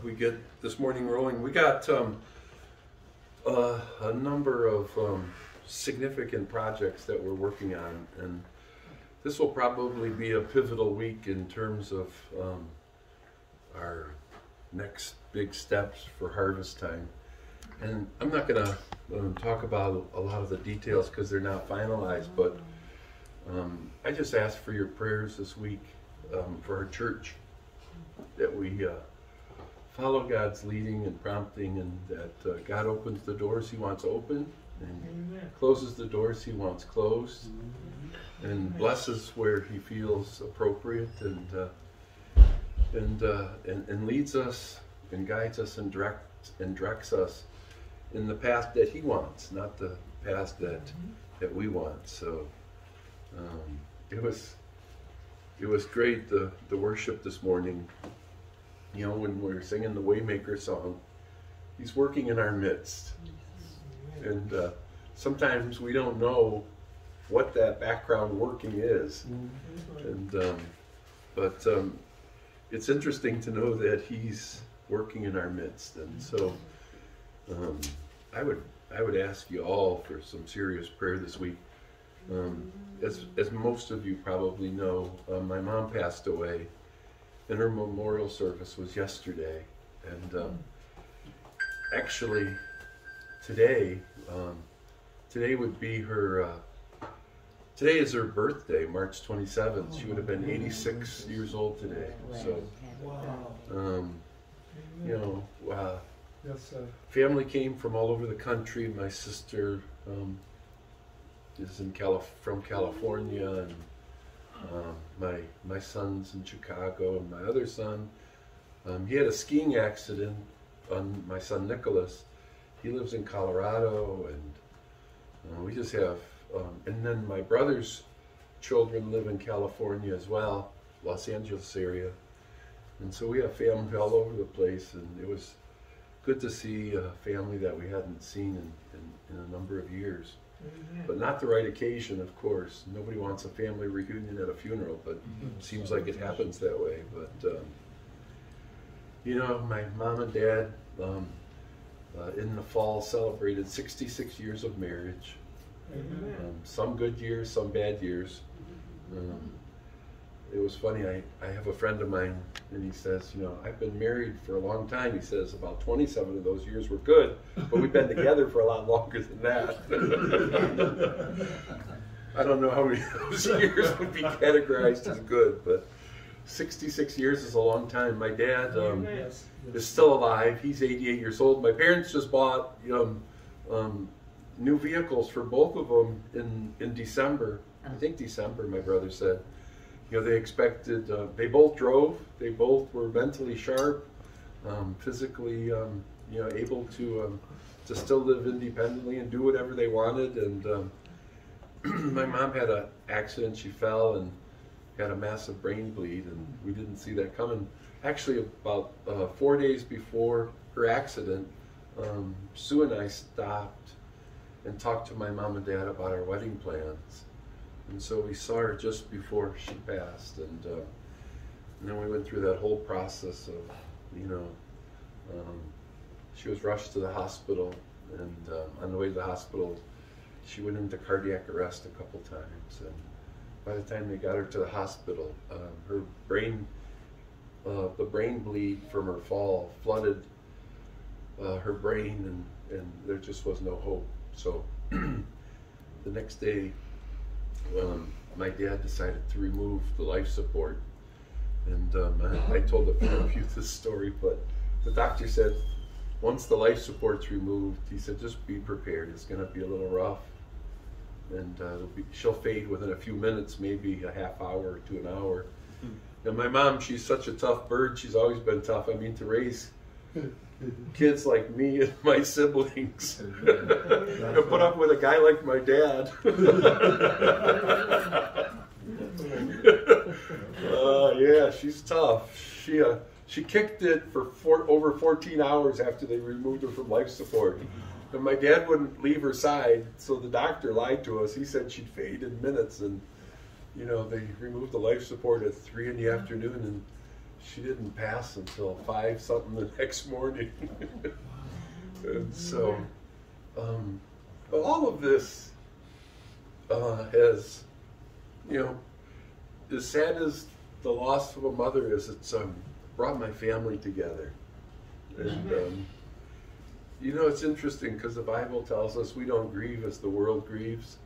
we get this morning rolling. We got a number of significant projects that we're working on, and this will probably be a pivotal week in terms of our next big steps for harvest time. And I'm not going to talk about a lot of the details because they're not finalized, but I just ask for your prayers this week for our church, that we follow God's leading and prompting, and that God opens the doors He wants open and closes the doors He wants closed, and blesses where He feels appropriate, and leads us and guides us and directs us in the path that He wants, not the path that we want. So it was great, the worship this morning. You know, when we're singing the Waymaker song, He's working in our midst. And sometimes we don't know what that background working is. But it's interesting to know that He's working in our midst. And so I would ask you all for some serious prayer this week. As most of you probably know, my mom passed away, and her memorial service was yesterday. And actually, today would be her. Today is her birthday, March 27th. She would have been 86 years old today. So, you know, family came from all over the country. My sister is from California, and my son's in Chicago, and my other son, he had a skiing accident. My son Nicholas, he lives in Colorado, and we just have. And then my brother's children live in California as well, Los Angeles area. And so we have family all over the place, and it was good to see a family that we hadn't seen in a number of years. But not the right occasion, of course. Nobody wants a family reunion at a funeral, but it seems like it happens that way. But, you know, my mom and dad in the fall celebrated 66 years of marriage. Some good years, some bad years. It was funny, I have a friend of mine, and he says, you know, I've been married for a long time. He says about 27 of those years were good, but we've been together for a lot longer than that. I don't know how many of those years would be categorized as good, but 66 years is a long time. My dad is still alive. He's 88 years old. My parents just bought new vehicles for both of them in December. I think December, my brother said. You know, they expected, they both drove, they both were mentally sharp, physically, you know, able to still live independently and do whatever they wanted. And my mom had an accident. She fell and got a massive brain bleed, and we didn't see that coming. Actually, about 4 days before her accident, Sue and I stopped and talked to my mom and dad about our wedding plans. And so we saw her just before she passed, and then we went through that whole process of, you know, she was rushed to the hospital, and on the way to the hospital, she went into cardiac arrest a couple times, and by the time they got her to the hospital, her brain, the brain bleed from her fall flooded her brain, and there just was no hope. So the next day, my dad decided to remove the life support, and I told a few of you this story, but the doctor said once the life support's removed, he said just be prepared, it's going to be a little rough, and she'll fade within a few minutes, maybe a half hour to an hour. And my mom, she's such a tough bird. She's always been tough. I mean, to raise kids like me and my siblings and put up with a guy like my dad. Yeah, she's tough. She kicked it for over 14 hours after they removed her from life support. And my dad wouldn't leave her side, so the doctor lied to us. He said she'd fade in minutes, and you know, they removed the life support at 3 in the afternoon, and she didn't pass until 5 something the next morning. And so, but all of this has, you know, as sad as the loss of a mother is, it's brought my family together. And you know, it's interesting because the Bible tells us we don't grieve as the world grieves.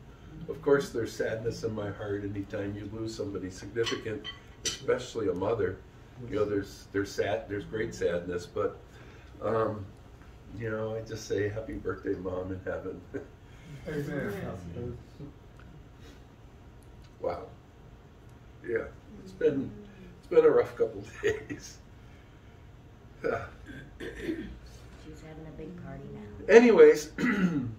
Of course, there's sadness in my heart anytime you lose somebody significant, especially a mother. You know, there's great sadness, but you know, I just say happy birthday, Mom, in heaven. Amen. Wow. Yeah, it's been a rough couple of days. She's having a big party now. Anyways, continue.